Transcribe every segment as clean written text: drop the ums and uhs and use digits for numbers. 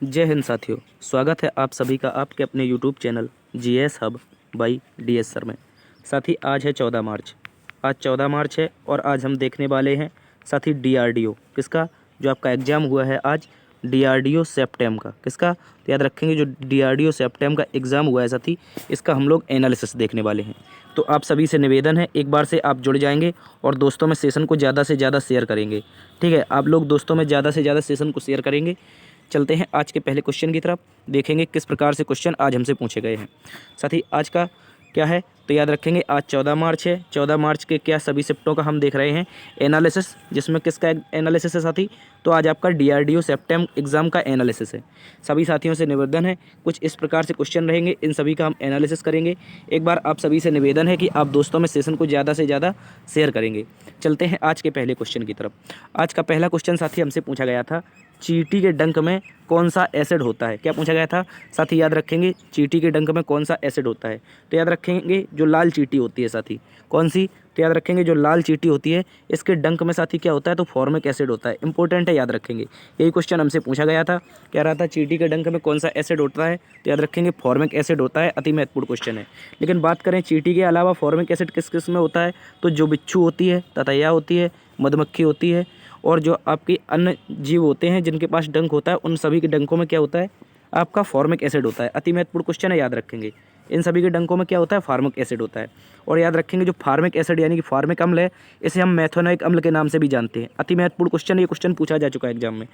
जय हिंद साथियों, स्वागत है आप सभी का आपके अपने YouTube channel GS hub by DS sir में। साथी आज है 14 मार्च। आज 14 मार्च है और आज हम देखने वाले हैं साथी डीआरडीओ किसका, जो आपका एग्ज़ाम हुआ है आज डीआरडीओ सेप्टेम का। किसका तो याद रखेंगे, जो डीआरडीओ सेप्टेम का एग्ज़ाम हुआ है साथी, इसका हम लोग एनालिसिस देखने वाले हैं। तो आप सभी से निवेदन है, एक बार से आप जुड़ जाएंगे और दोस्तों में सेशन को ज़्यादा से ज़्यादा शेयर करेंगे। ठीक है, आप लोग दोस्तों में ज़्यादा से ज़्यादा सेशन को शेयर करेंगे। चलते हैं आज के पहले क्वेश्चन की तरफ, देखेंगे किस प्रकार से क्वेश्चन आज हमसे पूछे गए हैं। साथी आज का क्या है तो याद रखेंगे, आज 14 मार्च है। 14 मार्च के क्या सभी शिफ्टों का हम देख रहे हैं एनालिसिस, जिसमें किसका एनालिसिस है साथी, तो आज आपका डीआरडीओ सेप्टेम एग्ज़ाम का एनालिसिस है। सभी साथियों से निवेदन है, कुछ इस प्रकार से क्वेश्चन रहेंगे, इन सभी का हम एनालिसिस करेंगे। एक बार आप सभी से निवेदन है कि आप दोस्तों में सेशन को ज़्यादा से ज़्यादा शेयर करेंगे। चलते हैं आज के पहले क्वेश्चन की तरफ। आज का पहला क्वेश्चन साथी हमसे पूछा गया था, चींटी के डंक में कौन सा एसिड होता है। क्या पूछा गया था साथी, याद रखेंगे, चींटी के डंक में कौन सा एसिड होता है। तो याद रखेंगे जो लाल चींटी होती है साथी, कौन सी, तो याद रखेंगे जो लाल चींटी होती है इसके डंक में साथी क्या होता है, तो फॉर्मिक एसिड होता है। इंपॉर्टेंट है, याद रखेंगे, यही क्वेश्चन हमसे पूछा गया था। कह रहा था चींटी के डंक में कौन सा एसिड होता है, तो याद रखेंगे फॉर्मिक एसिड होता है। अति महत्वपूर्ण क्वेश्चन है। लेकिन बात करें चींटी के अलावा फॉर्मिक एसिड किस किस में होता है, तो जो बिच्छू होती है, ततैया होती है, मधुमक्खी होती है और जो आपकी अन्य जीव होते हैं जिनके पास डंक होता है, उन सभी के डंकों में क्या होता है, आपका फॉर्मिक एसिड होता है। अति महत्वपूर्ण क्वेश्चन है, याद रखेंगे। इन सभी के डंकों में क्या होता है, फार्मिक एसिड होता है। और याद रखेंगे जो फार्मिक एसिड यानी कि फार्मिक अम्ल है, इसे हम मैथोनिक अम्ल के नाम से भी जानते हैं। अति महत्वपूर्ण क्वेश्चन, ये क्वेश्चन पूछा जा चुका है एग्जाम में।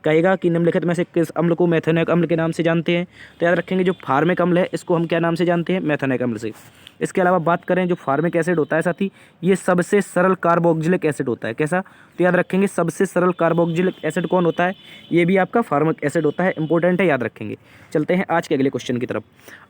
कहेगा कि निम्नलिखित में से किस अम्ल को मैथोनिक अम्ल के नाम से जानते हैं, तो याद रखेंगे जो फार्मिक अम्ल है इसको हम क्या नाम से जानते हैं, मैथोनिक अम्ल से। इसके अलावा बात करें जो फार्मिक एसिड होता है साथी, ये सबसे सरल कार्बोक्जिलिक एसिड होता है। कैसा, तो याद रखेंगे सबसे सरल कार्बोक्जिलिक एसिड कौन होता है, ये भी आपका फार्मिक एसिड होता है। इंपॉर्टेंट है, याद रखेंगे। चलते हैं आज के अगले क्वेश्चन की तरफ।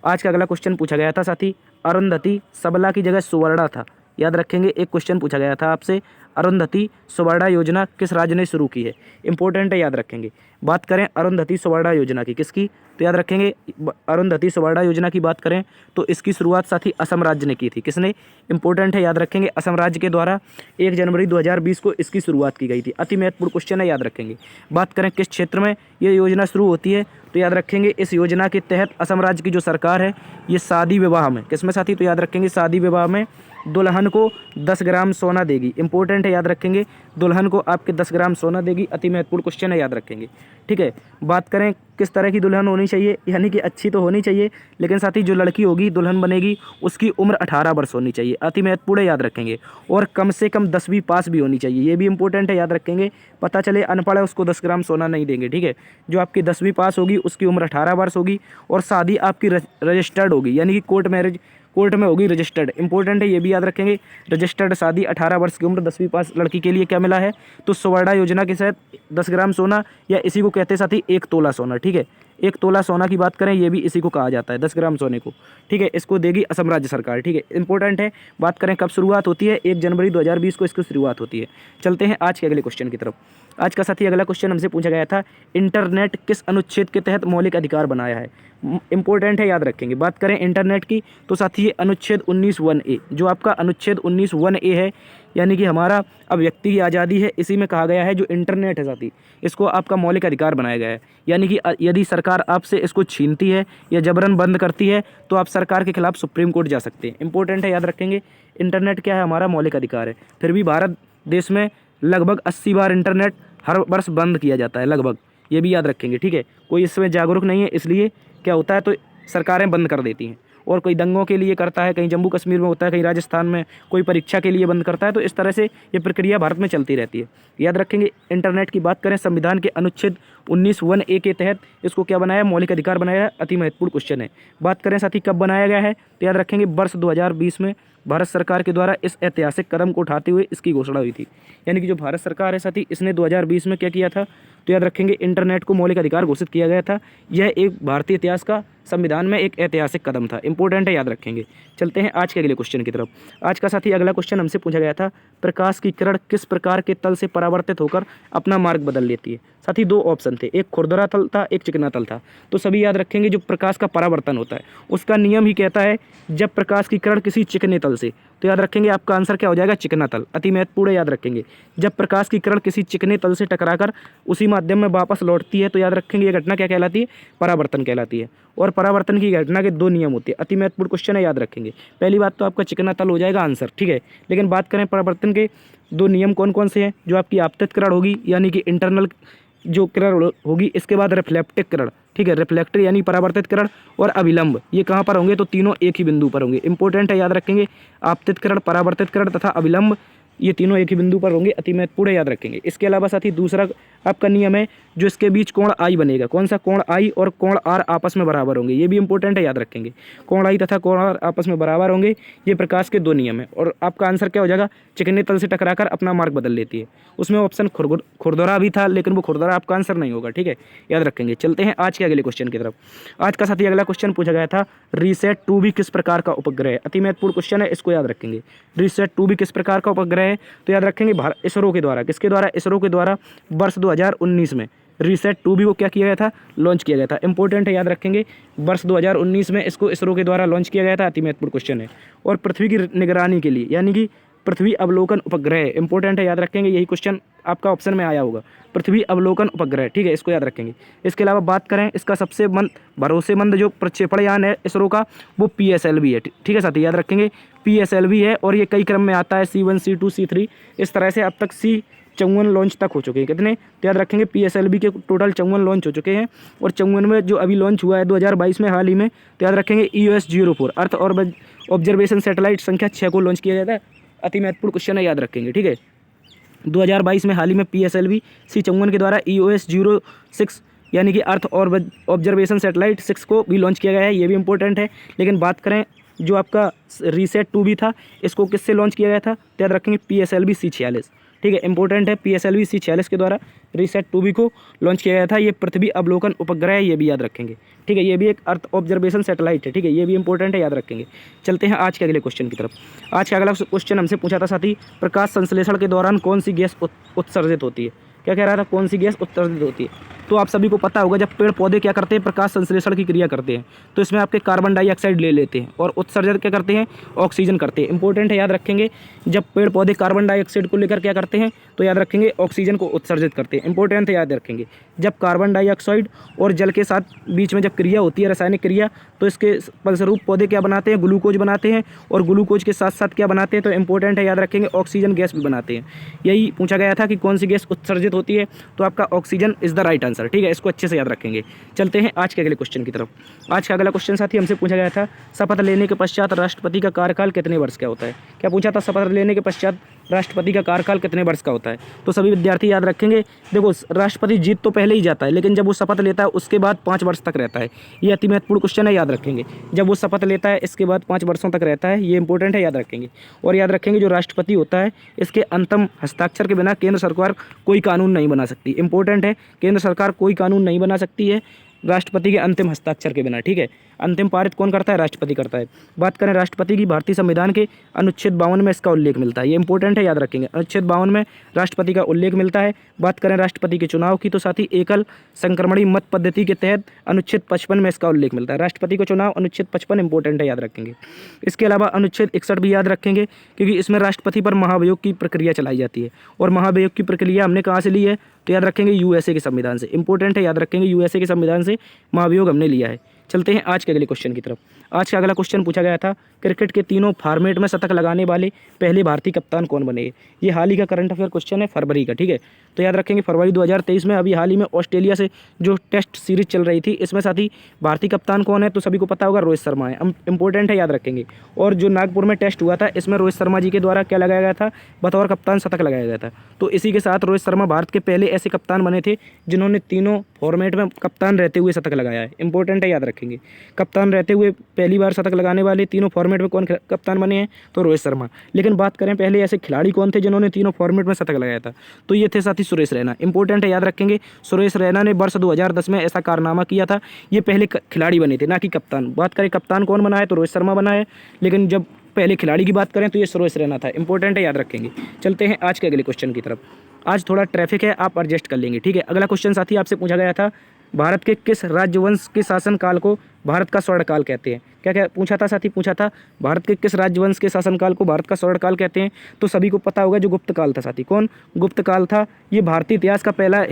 आज का अगला क्वेश्चन पूछा गया था साथी, अरुंधति सबला की जगह सुवर्णा था। याद रखेंगे, एक क्वेश्चन पूछा गया था आपसे, अरुंधति सुवर्णा योजना किस राज्य ने शुरू की है। इंपॉर्टेंट है, याद रखेंगे। बात करें अरुंधति सुवर्णा योजना की, किसकी, तो याद रखेंगे अरुंधति सुवर्णा योजना की बात करें तो इसकी शुरुआत साथी असम राज्य ने की थी। किसने, इंपॉर्टेंट है, याद रखेंगे, असम राज्य के द्वारा 1 जनवरी 2020 को इसकी शुरुआत की गई थी। अति महत्वपूर्ण क्वेश्चन है, याद रखेंगे। बात करें किस क्षेत्र में ये योजना शुरू होती है, तो याद रखेंगे इस योजना के तहत असम राज्य की जो सरकार है, ये शादी विवाह में, किसमें साथी, तो याद रखेंगे शादी विवाह में दुल्हन को 10 ग्राम सोना देगी। इंपॉर्टेंट है, याद रखेंगे, दुल्हन को आपके 10 ग्राम सोना देगी। अति महत्वपूर्ण क्वेश्चन है, याद रखेंगे। ठीक है, बात करें किस तरह की दुल्हन होनी चाहिए, यानी कि अच्छी तो होनी चाहिए, लेकिन साथी जो लड़की होगी दुल्हन बनेगी उसकी उम्र 18 वर्ष होनी चाहिए। अति महत्वपूर्ण है, याद रखेंगे। और कम से कम 10वीं पास भी होनी चाहिए, ये भी इंपॉर्टेंट है, याद रखेंगे। पता चले अनपढ़ है उसको 10 ग्राम सोना नहीं देंगे। ठीक है, जो आपकी 10वीं पास होगी उसकी उम्र 18 वर्ष होगी और शादी आपकी रजिस्टर्ड होगी, यानी कि कोर्ट में होगी रजिस्टर्ड। इंपॉर्टेंट है, ये भी याद रखेंगे। रजिस्टर्ड शादी 18 वर्ष की उम्र 10वीं पास लड़की के लिए क्या मिला है, तो सुवर्णा योजना के तहत 10 ग्राम सोना, या इसी को कहते हैं साथी 1 तोला सोना। ठीक है, 1 तोला सोना की बात करें, ये भी इसी को कहा जाता है, 10 ग्राम सोने को। ठीक है, इसको देगी असम राज्य सरकार। ठीक है, इंपॉर्टेंट है। बात करें कब शुरुआत होती है, 1 जनवरी 2020 को इसकी शुरुआत होती है। चलते हैं आज के अगले क्वेश्चन की तरफ। आज का साथी अगला क्वेश्चन हमसे पूछा गया था, इंटरनेट किस अनुच्छेद के तहत मौलिक अधिकार बनाया है। इंपॉर्टेंट है, याद रखेंगे। बात करें इंटरनेट की तो साथी ये अनुच्छेद 19(1)(a), जो आपका अनुच्छेद 19(1)(a) है, यानी कि हमारा अब व्यक्ति की आज़ादी है, इसी में कहा गया है जो इंटरनेट है साथी, इसको आपका मौलिक अधिकार बनाया गया है। यानी कि यदि सरकार आपसे इसको छीनती है या जबरन बंद करती है तो आप सरकार के खिलाफ सुप्रीम कोर्ट जा सकते हैं। इंपॉर्टेंट है, याद रखेंगे। इंटरनेट क्या है, हमारा मौलिक अधिकार है। फिर भी भारत देश में लगभग 80 बार इंटरनेट हर वर्ष बंद किया जाता है, लगभग, ये भी याद रखेंगे। ठीक है, कोई इसमें जागरूक नहीं है, इसलिए क्या होता है, तो सरकारें बंद कर देती हैं। और कोई दंगों के लिए करता है, कहीं जम्मू कश्मीर में होता है, कहीं राजस्थान में कोई परीक्षा के लिए बंद करता है। तो इस तरह से ये प्रक्रिया भारत में चलती रहती है, याद रखेंगे। इंटरनेट की बात करें, संविधान के अनुच्छेद 19(1)(a) के तहत इसको क्या बनाया, मौलिक अधिकार बनाया है। अति महत्वपूर्ण क्वेश्चन है। बात करें साथी कब बनाया गया है, तो याद रखेंगे वर्ष 2020 में भारत सरकार के द्वारा इस ऐतिहासिक कदम को उठाते हुए इसकी घोषणा हुई थी। यानी कि जो भारत सरकार है साथी, इसने 2020 में क्या किया था, तो याद रखेंगे इंटरनेट को मौलिक अधिकार घोषित किया गया था। यह एक भारतीय इतिहास का संविधान में एक ऐतिहासिक कदम था। इंपॉर्टेंट है, याद रखेंगे। चलते हैं आज के अगले क्वेश्चन की तरफ। आज का साथी अगला क्वेश्चन हमसे पूछा गया था, प्रकाश की किरण किस प्रकार के तल से परावर्तित होकर अपना मार्ग बदल लेती है। साथी दो ऑप्शन थे, एक खुरदरा तल था, एक चिकना तल था। तो सभी याद रखेंगे जो प्रकाश का परावर्तन होता है उसका नियम ही कहता है जब प्रकाश की किरण किसी चिकने तल से, तो याद रखेंगे आपका आंसर क्या हो जाएगा, चिकना तल। अति महत्वपूर्ण, याद रखेंगे। जब प्रकाश की किरण किसी चिकने तल से टकराकर उसी माध्यम में वापस लौटती है तो याद रखेंगे ये घटना क्या कहलाती है, परावर्तन कहलाती है। और परावर्तन की घटना के दो नियम होते हैं। अति महत्वपूर्ण क्वेश्चन है, याद रखेंगे। पहली बात तो आपका चिकना तल हो जाएगा आंसर, ठीक है। लेकिन बात करें परावर्तन के दो नियम कौन कौन से हैं, जो आपकी आपतित किरण होगी यानी कि इंटरनल जो किरण होगी, इसके बाद रिफ्लेक्टिव किरण, ठीक है, रिफ्लेक्टर यानी परावर्तित किरण, और अभिलंब, ये कहाँ पर होंगे, तो तीनों एक ही बिंदु पर होंगे। इंपॉर्टेंट है, याद रखेंगे। आपतित किरण, परावर्तित किरण तथा अभिलंब, ये तीनों एक ही बिंदु पर होंगे। अति महत्वपूर्ण है, याद रखेंगे। इसके अलावा साथी दूसरा आपका नियम है जो इसके बीच कोण आई बनेगा, कौन सा, कोण आई और कोण आर आपस में बराबर होंगे, ये भी इंपॉर्टेंट है, याद रखेंगे। कोण आई तथा कोण आर आपस में बराबर होंगे, ये प्रकाश के दो नियम है। और आपका आंसर क्या हो जाएगा, चिकने तल से टकराकर अपना मार्ग बदल लेती है। उसमें ऑप्शन खुरदरा भी था, लेकिन वो खुरदरा आपका आंसर नहीं होगा, ठीक है, याद रखेंगे। चलते हैं आज के अगले क्वेश्चन की तरफ। आज का साथी अगला क्वेश्चन पूछा गया था, रीसेट 2B किस प्रकार का उपग्रह है। अति महत्वपूर्ण क्वेश्चन है, इसको याद रखेंगे। रीसेट 2B किस प्रकार का उपग्रह है, तो याद रखेंगे इसरो के द्वारा, किसके द्वारा, इसरो के द्वारा वर्ष 2019 में रीसेट 2B को क्या किया गया था, लॉन्च किया गया था। इंपॉर्टेंट है, याद रखेंगे। वर्ष 2019 में इसको इसरो के द्वारा लॉन्च किया गया था। अति महत्वपूर्ण क्वेश्चन है। और पृथ्वी की निगरानी के लिए यानी कि पृथ्वी अवलोकन उपग्रह, इंपॉर्टेंट है, याद रखेंगे। यही क्वेश्चन आपका ऑप्शन में आया होगा, पृथ्वी अवलोकन उपग्रह, ठीक है, इसको याद रखेंगे। इसके अलावा बात करें इसका सबसे भरोसेमंद जो प्रक्षेपण यान है इसरो का, वो PSLV है, ठीक है साथी, याद रखेंगे। PSLV है और ये कई क्रम में आता है, C1 C2 C3, इस तरह से अब तक C54 लॉन्च तक हो चुके हैं। कितने, तो याद रखेंगे PSLV के टोटल 54 लॉन्च हो चुके हैं। और 54 में जो अभी लॉन्च हुआ है 2022 में हाल ही में, तो याद रखेंगे EOS-04 अर्थ ऑब्जर्वेशन सैटेलाइट संख्या 6 को लॉन्च किया गया था। अति महत्वपूर्ण क्वेश्चन है, याद रखेंगे, ठीक है। 2022 में हाल ही में PSLV C54 के द्वारा EOS-06 यानी कि अर्थ ऑब्जर्वेशन सैटेलाइट 6 को भी लॉन्च किया गया है, ये भी इंपॉर्टेंट है। लेकिन बात करें जो आपका रीसेट 2B था, इसको किससे लॉन्च किया गया था, तो याद रखेंगे PSLV C46, ठीक है, इंपॉर्टेंट है। PSLV C46 के द्वारा रीसेट 2B को लॉन्च किया गया था। ये पृथ्वी अवलोकन उपग्रह है, ये भी याद रखेंगे, ठीक है। ये भी एक अर्थ ऑब्जर्वेशन सैटेलाइट है, ठीक है, ये भी इंपॉर्टेंट है, याद रखेंगे। चलते हैं आज के अगले क्वेश्चन की तरफ। आज का अगला क्वेश्चन हमसे पूछा था साथी, प्रकाश संश्लेषण के दौरान कौन सी गैस उत्सर्जित होती है। क्या कह रहा था, कौन सी गैस उत्सर्जित होती है। तो आप सभी को पता होगा जब पेड़ पौधे क्या करते हैं, प्रकाश संश्लेषण की क्रिया करते हैं, तो इसमें आपके कार्बन डाइऑक्साइड ले लेते हैं और उत्सर्जन क्या करते हैं, ऑक्सीजन करते हैं। इंपॉर्टेंट है, याद रखेंगे। जब पेड़ पौधे कार्बन डाइऑक्साइड को लेकर क्या करते हैं, तो याद रखेंगे ऑक्सीजन को उत्सर्जित करते हैं। इंपॉर्टेंट है, याद रखेंगे। जब कार्बन डाइऑक्साइड और जल के साथ बीच में जब क्रिया होती है, रासायनिक क्रिया, तो इसके फलस्वरूप पौधे क्या बनाते हैं, ग्लूकोज बनाते हैं। और ग्लूकोज के साथ साथ क्या बनाते हैं, तो इंपॉर्टेंट है, याद रखेंगे, ऑक्सीजन गैस भी बनाते हैं। यही पूछा गया था कि कौन सी गैस उत्सर्जित होती है, तो आपका oxygen is the right answer, ठीक है, इसको अच्छे से याद रखेंगे। चलते हैं आज के अगले क्वेश्चन की तरफ। आज का अगला क्वेश्चन साथी हमसे पूछा गया था, शपथ लेने के पश्चात राष्ट्रपति का कार्यकाल कितने वर्ष का होता है। क्या पूछा था, शपथ लेने के पश्चात राष्ट्रपति का कार्यकाल कितने वर्ष का होता है। तो सभी विद्यार्थी याद रखेंगे, देखो राष्ट्रपति जीत तो पहले ही जाता है, लेकिन जब वो शपथ लेता है उसके बाद 5 वर्ष तक रहता है। ये अति महत्वपूर्ण क्वेश्चन है, याद रखेंगे। जब वो शपथ लेता है इसके बाद 5 वर्षों तक रहता है, ये इंपॉर्टेंट है, याद रखेंगे। और याद रखेंगे जो राष्ट्रपति होता है इसके अंतिम हस्ताक्षर के बिना केंद्र सरकार कोई कानून नहीं बना सकती। इंपॉर्टेंट है, केंद्र सरकार कोई कानून नहीं बना सकती है राष्ट्रपति के अंतिम हस्ताक्षर के बिना, ठीक है। अंतिम पारित कौन करता है, राष्ट्रपति करता है। बात करें राष्ट्रपति की, भारतीय संविधान के अनुच्छेद 52 में इसका उल्लेख मिलता है। ये इंपॉर्टेंट है, याद रखेंगे। अनुच्छेद 52 में राष्ट्रपति का उल्लेख मिलता है। बात करें राष्ट्रपति के चुनाव की, तो साथ ही एकल संक्रमणी मत पद्धति के तहत अनुच्छेद 55 में इसका उल्लेख मिलता है। राष्ट्रपति को चुनाव अनुच्छेद 55 इंपॉर्टेंट है, याद रखेंगे। इसके अलावा अनुच्छेद 61 भी याद रखेंगे, क्योंकि इसमें राष्ट्रपति पर महाभियोग की प्रक्रिया चलाई जाती है। और महाभियोग की प्रक्रिया हमने कहाँ से ली है, तो याद रखेंगे USA के संविधान से। इंपॉर्टेंट है, याद रखेंगे, USA के संविधान से महाभियोग हमने लिया है। चलते हैं आज के अगले क्वेश्चन की तरफ। आज का अगला क्वेश्चन पूछा गया था, क्रिकेट के तीनों फॉर्मेट में शतक लगाने वाले पहले भारतीय कप्तान कौन बने। ये हाल ही का करंट अफेयर क्वेश्चन है, फरवरी का, ठीक है। तो याद रखेंगे फरवरी 2023 में अभी हाल ही में ऑस्ट्रेलिया से जो टेस्ट सीरीज चल रही थी, इसमें साथ ही भारतीय कप्तान कौन है, तो सभी को पता होगा, रोहित शर्मा है। इंपॉर्टेंट है, याद रखेंगे। और जो नागपुर में टेस्ट हुआ था इसमें रोहित शर्मा जी के द्वारा क्या लगाया गया था, बतौर कप्तान शतक लगाया गया था। तो इसी के साथ रोहित शर्मा भारत के पहले ऐसे कप्तान बने थे जिन्होंने तीनों फॉर्मेट में कप्तान रहते हुए शतक लगाया है। इंपॉर्टेंट है, याद रखेंगे। कप्तान रहते हुए पहली बार शतक लगाने वाले तीनों फॉर्मेट में कौन कप्तान बने हैं? तो रोहित शर्मा। लेकिन बात करें पहले ऐसे खिलाड़ी कौन थे जिन्होंने तीनों फॉर्मेट में शतक लगाया था, तो ये थे साथी सुरेश रैना। इंपॉर्टेंट है, याद रखेंगे। सुरेश रैना ने वर्ष 2010 में ऐसा कारनामा किया था। ये पहले खिलाड़ी बने थे, ना कि कप्तान। बात करें कप्तान कौन बना है, तो रोहित शर्मा बना है। लेकिन जब पहले खिलाड़ी की बात करें तो ये सुरेश रैना था। इंपॉर्टेंट है, याद रखेंगे। चलते हैं आज के अगले क्वेश्चन की तरफ। आज थोड़ा ट्रैफिक है, आप एडजस्ट कर लेंगे, ठीक है। अगला क्वेश्चन साथी आपसे पूछा गया था, भारत के किस राजवंश के शासनकाल को भारत का स्वर्णकाल कहते हैं? क्या क्या पूछा था साथी? पूछा था भारत के किस राजवंश के शासनकाल को भारत का स्वर्णकाल कहते हैं? तो सभी को पता होगा जो गुप्त काल था साथी। कौन? गुप्त काल था। ये भारतीय इतिहास का पहला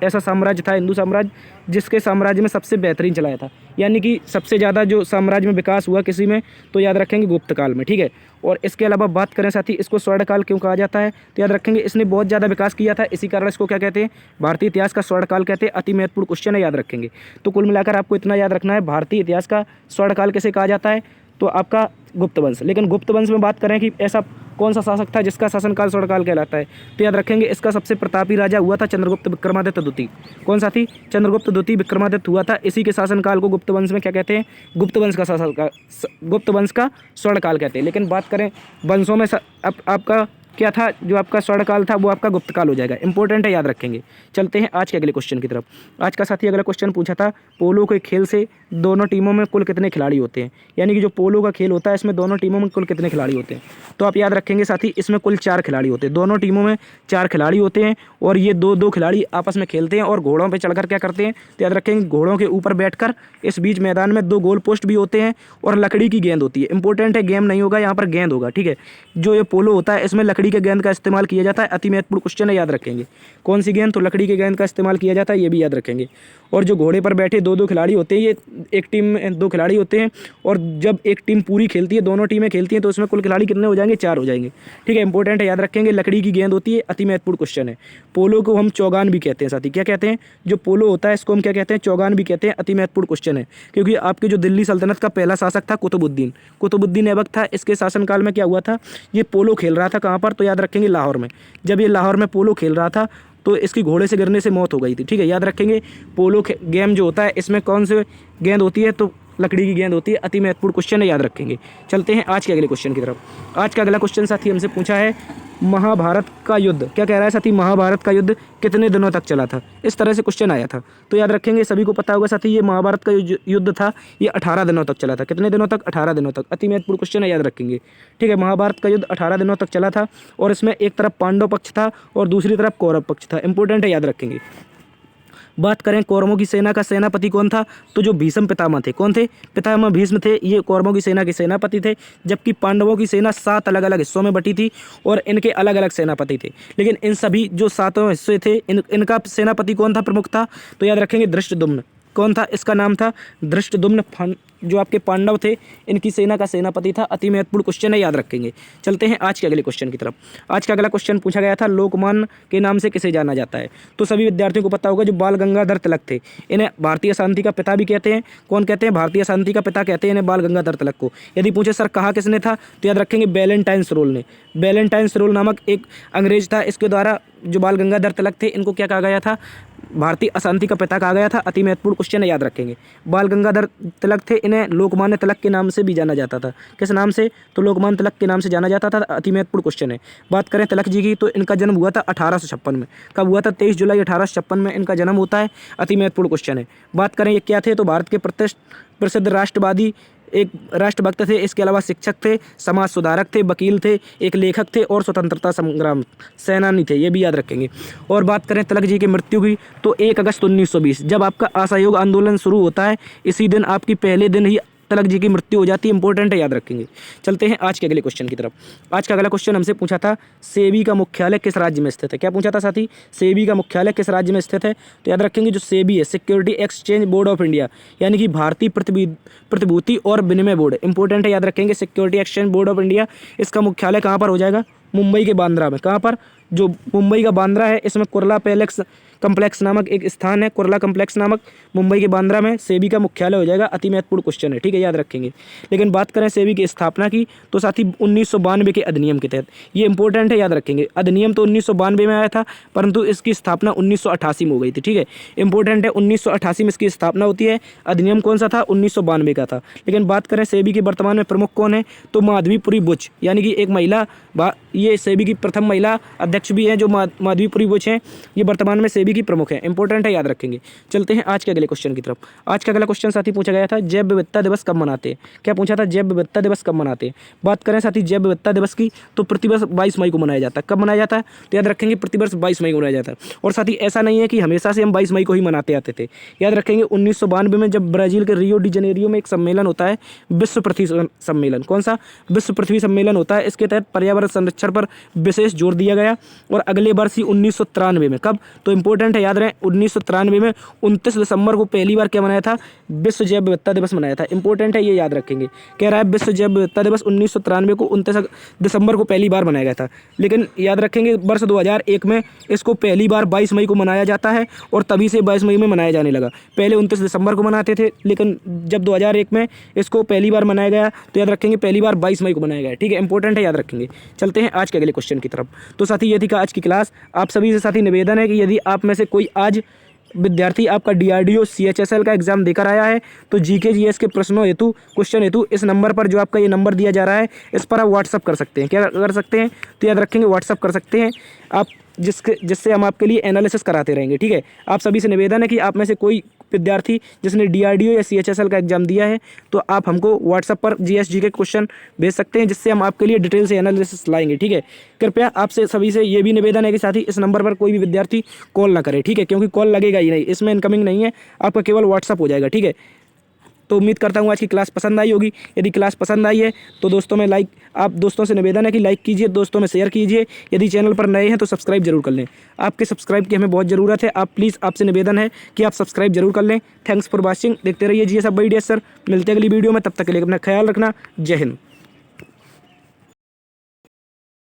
ऐसा साम्राज्य था, हिंदू साम्राज्य, जिसके साम्राज्य में सबसे बेहतरीन चलाया था। यानी कि सबसे ज़्यादा जो साम्राज्य में विकास हुआ किसी में, तो याद रखेंगे गुप्त काल में, ठीक है। और इसके अलावा बात करें साथी, इसको स्वर्णकाल क्यों कहा जाता है, तो याद रखेंगे इसने बहुत ज़्यादा विकास किया था, इसी कारण इसको क्या कहते हैं? भारतीय इतिहास का स्वर्णकाल कहते हैं। अति महत्वपूर्ण क्वेश्चन है, याद रखेंगे। तो कुल मिलाकर आपको इतना याद रखना है, भारतीय इतिहास का स्वर्णकाल कैसे कहा जाता है, तो आपका गुप्त वंश। लेकिन गुप्त वंश में बात करें कि ऐसा कौन सा शासक था जिसका शासनकाल स्वर्णकाल कहलाता है, तो याद रखेंगे इसका सबसे प्रतापी राजा हुआ था चंद्रगुप्त विक्रमादित्य द्वितीय। कौन सा थी? चंद्रगुप्त द्वितीय विक्रमादित्य हुआ था। इसी के शासनकाल को गुप्त वंश में क्या कहते हैं? गुप्त वंश का स्वर्णकाल कहते हैं। लेकिन बात करें वंशों में आपका क्या था, जो आपका स्वर्णकाल था वो आपका गुप्तकाल हो जाएगा। इंपॉर्टेंट है, याद रखेंगे। चलते हैं आज के अगले क्वेश्चन की तरफ। आज का साथी अगला क्वेश्चन पूछा था, पोलो के खेल से दोनों टीमों में कुल कितने खिलाड़ी होते हैं? यानी कि जो पोलो का खेल होता है इसमें दोनों टीमों में कुल कितने खिलाड़ी होते हैं? तो आप याद रखेंगे साथी, इसमें कुल 4 खिलाड़ी होते हैं। दोनों टीमों में 4 खिलाड़ी होते हैं और ये दो खिलाड़ी आपस में खेलते हैं और घोड़ों पर चढ़कर क्या करते हैं, तो याद रखेंगे घोड़ों के ऊपर बैठकर इस बीच मैदान में 2 गोल पोस्ट भी होते हैं और लकड़ी की गेंद होती है। इंपॉर्टेंट है, गेम नहीं होगा यहाँ पर, गेंद होगा, ठीक है। जो ये पोलो होता है इसमें लकड़ी के गेंद का इस्तेमाल किया जाता है। अति महत्वपूर्ण क्वेश्चन है, याद रखेंगे। कौन सी गेंद? तो लकड़ी के गेंद का इस्तेमाल किया जाता है, ये भी याद रखेंगे। और जो घोड़े पर बैठे 2 खिलाड़ी होते हैं, ये एक टीम में 2 खिलाड़ी होते हैं और जब एक टीम पूरी खेलती है, दोनों टीमें खेलती हैं, तो उसमें कुल खिलाड़ी कितने हो जाएंगे? 4 हो जाएंगे, ठीक है। इंपॉर्टेंट है, याद रखेंगे। लकड़ी की गेंद होती है, अति महत्वपूर्ण क्वेश्चन है। पोलो को हम चौगान भी कहते हैं साथी। क्या कहते हैं? जो पोलो होता है इसको हम क्या कहते हैं? चौगान भी कहते हैं। अति महत्वपूर्ण क्वेश्चन है, क्योंकि आपके जो दिल्ली सल्तनत का पहला शासक था कुतुबुद्दीन ऐबक था। इसके शासनकाल में क्या हुआ था, ये पोलो खेल रहा था कहाँ पर, तो याद रखेंगे लाहौर में। जब ये लाहौर में पोलो खेल रहा था तो इसकी घोड़े से गिरने से मौत हो गई थी, ठीक है। याद रखेंगे पोलो गेम जो होता है इसमें कौन से गेंद होती है, तो लकड़ी की गेंद होती है। अति महत्वपूर्ण क्वेश्चन है, याद रखेंगे। चलते हैं आज के अगले क्वेश्चन की तरफ। आज का अगला क्वेश्चन साथी हमसे पूछा है, महाभारत का युद्ध, क्या कह रहा है साथी, महाभारत का युद्ध कितने दिनों तक चला था? इस तरह से क्वेश्चन आया था। तो याद रखेंगे, सभी को पता होगा साथी, ये महाभारत का युद्ध था, ये 18 दिनों तक चला था। कितने दिनों तक? 18 दिनों तक। अति महत्वपूर्ण क्वेश्चन है, याद रखेंगे, ठीक है। महाभारत का युद्ध 18 दिनों तक चला था और इसमें एक तरफ पांडव पक्ष था और दूसरी तरफ कौरव पक्ष था। इंपॉर्टेंट है, याद रखेंगे। बात करें कौरवों की सेना का सेनापति कौन था, तो जो भीष्म पितामह थे। कौन थे? पितामह भीष्म थे, ये कौरवों की सेना के सेनापति थे। जबकि पांडवों की सेना 7 अलग अलग हिस्सों में बटी थी और इनके अलग अलग सेनापति थे। लेकिन इन सभी जो 7 हिस्से थे, इनका सेनापति कौन था, प्रमुख था, तो याद रखेंगे धृष्टद्युम्न। कौन था? इसका नाम था धृष्टद्युम्न। जो आपके पांडव थे इनकी सेना का सेनापति था। अति महत्वपूर्ण क्वेश्चन है, याद रखेंगे। चलते हैं आज के अगले क्वेश्चन की तरफ। आज का अगला क्वेश्चन पूछा गया था, लोकमान्य के नाम से किसे जाना जाता है? तो सभी विद्यार्थियों को पता होगा, जो बाल गंगाधर तिलक थे, इन्हें भारतीय शांति का पिता भी कहते हैं। कौन कहते हैं? भारतीय शांति का पिता कहते हैं इन्हें, बाल गंगाधर तिलक को। यदि पूछे सर कहा किसने था, तो याद रखेंगे वैलेंटाइन रोल ने। वैलेंटाइन रोल नामक एक अंग्रेज था, इसके द्वारा जो बाल गंगाधर तिलक थे इनको क्या कहा गया था, भारतीय अशांति का पिता कहा गया था। अति महत्वपूर्ण क्वेश्चन है, याद रखेंगे। बाल गंगाधर तिलक थे, इन्हें लोकमान्य तिलक के नाम से भी जाना जाता था। किस नाम से? तो लोकमान्य तिलक के नाम से जाना जाता था। अति महत्वपूर्ण क्वेश्चन है। बात करें तिलक जी की, तो इनका जन्म हुआ था 1856 में। कब हुआ था? 23 जुलाई 1856 में इनका जन्म होता है। अति महत्वपूर्ण क्वेश्चन है। बात करें ये क्या थे, तो भारत के प्रसिद्ध राष्ट्रवादी एक राष्ट्रभक्त थे। इसके अलावा शिक्षक थे, समाज सुधारक थे, वकील थे, एक लेखक थे और स्वतंत्रता संग्राम सेनानी थे, ये भी याद रखेंगे। और बात करें तिलक जी की मृत्यु की, तो 1 अगस्त 1920 जब आपका असहयोग आंदोलन शुरू होता है, इसी दिन आपकी पहले दिन ही तिलक जी की मृत्यु हो जाती है। इंपॉर्टेंट है, याद रखेंगे। चलते हैं आज के अगले क्वेश्चन की तरफ। आज का अगला क्वेश्चन हमसे पूछा था, सेबी का मुख्यालय किस राज्य में स्थित है? क्या पूछा था साथी? सेबी का मुख्यालय किस राज्य में स्थित है? तो याद रखेंगे, जो सेबी है, security exchange board of India, यानी कि भारतीय प्रतिभूति और विनिमय बोर्ड। इंपॉर्टेंट है, याद रखेंगे। Security exchange board of India, इसका मुख्यालय कहाँ पर हो जाएगा? मुंबई के बांद्रा में। कहाँ पर? जो मुंबई का बांद्रा है, इसमें कुर्ला पैलेस कम्प्लेक्स नामक एक स्थान है, कुर्ला कम्प्लेक्स नामक, मुंबई के बांद्रा में सेबी का मुख्यालय हो जाएगा। अति महत्वपूर्ण क्वेश्चन है, ठीक है, याद रखेंगे। लेकिन बात करें सेबी की स्थापना की तो साथी 1992 के अधिनियम के तहत, ये इंपॉर्टेंट है, याद रखेंगे। अधिनियम तो 1992 में आया था, परंतु इसकी स्थापना 1988 में हो गई थी, ठीक है, इंपॉर्टेंट है। 1988 में इसकी स्थापना होती है। अधिनियम कौन सा था? 1992 का था। लेकिन बात करें सेबी के वर्तमान में प्रमुख कौन है, तो माधवीपुरी बुच, यानी कि एक महिला, ये सेबी की प्रथम महिला अध्यक्ष भी हैं जो माधवीपुरी बुच हैं, ये वर्तमान में सेबी की प्रमुख है, इंपॉर्टेंट है, याद रखेंगे। चलते हैं आज के अगले क्वेश्चन की तरफ। आज का अगला क्वेश्चन साथी पूछा गया था, जैव विविधता दिवस कब मनाते हैं? क्या पूछा था? जैव विविधता दिवस कब मनाते हैं? बात करें साथी जैव विविधता दिवस की तो प्रतिवर्ष 22 मई को मनाया जाता है। कब मनाया जाता है? तो याद रखेंगे प्रतिवर्ष 22 मई को मनाया जाता है। और साथी ऐसा नहीं है कि हमेशा से हम 22 मई को ही मनाते आते थे, याद रखेंगे। 1992 में जब ब्राजील के रियो डी जनेरियो में एक सम्मेलन होता है, विश्व पृथ्वी सम्मेलन, कौन सा? विश्व पृथ्वी सम्मेलन होता है। इसके तहत पर्यावरण संरक्षण पर विशेष जोर दिया गया। और अगले वर्ष ही 1993 में, कब? तो इंपॉर्टेंट है, याद रहे, 1993 में 29 दिसंबर को पहली बार क्या मनाया था? विश्व जैव विविधता दिवस मनाया था, इंपॉर्टेंट है, ये याद रखेंगे। कह रहा है विश्व जैव विविधता दिवस 1993 को 29 दिसंबर को पहली बार मनाया गया था। लेकिन याद रखेंगे वर्ष 2001 में इसको पहली बार 22 मई को मनाया जाता है और तभी से 22 मई में मनाया जाने लगा। पहले 29 दिसंबर को मनाते थे, लेकिन जब 2001 में इसको पहली बार मनाया गया तो याद रखेंगे पहली बार 22 मई को मनाया गया, ठीक है, इंपॉर्टेंट है, याद रखेंगे। चलते हैं आज के अगले क्वेश्चन की तरफ। तो साथी ये थी आज की क्लास। आप सभी से साथी निवेदन है कि यदि आप में से कोई आज विद्यार्थी आपका DRDO CHSL का एग्जाम देकर आया है तो GK GS के प्रश्नों हेतु, क्वेश्चन हेतु इस नंबर पर, जो आपका ये नंबर दिया जा रहा है, इस पर आप व्हाट्सअप कर सकते हैं। क्या कर सकते हैं? तो याद रखेंगे व्हाट्सअप कर सकते हैं आप, जिससे हम आपके लिए एनालिसिस कराते रहेंगे, ठीक है। आप सभी से निवेदन है कि आप में से कोई विद्यार्थी जिसने DRDO या CHSL का एग्जाम दिया है तो आप हमको व्हाट्सएप पर GS GK क्वेश्चन भेज सकते हैं, जिससे हम आपके लिए डिटेल से एनालिसिस लाएंगे, ठीक है। कृपया आपसे सभी से ये भी निवेदन है कि साथ ही इस नंबर पर कोई भी विद्यार्थी कॉल ना करे, ठीक है, क्योंकि कॉल लगेगा ही नहीं, इसमें इनकमिंग नहीं है, आपका केवल व्हाट्सअप हो जाएगा, ठीक है। तो उम्मीद करता हूँ आज की क्लास पसंद आई होगी। यदि क्लास पसंद आई है तो दोस्तों में आप दोस्तों से निवेदन है कि लाइक कीजिए, दोस्तों में शेयर कीजिए। यदि चैनल पर नए हैं तो सब्सक्राइब जरूर कर लें। आपके सब्सक्राइब की हमें बहुत ज़रूरत है। आप प्लीज़, आपसे निवेदन है कि आप सब्सक्राइब जरूर कर लें। Thanks for watching. देखते रहिए GS Hub by DS sir. मिलते हैं अगली वीडियो में, तब तक के लिए अपना ख्याल रखना। जय हिंद।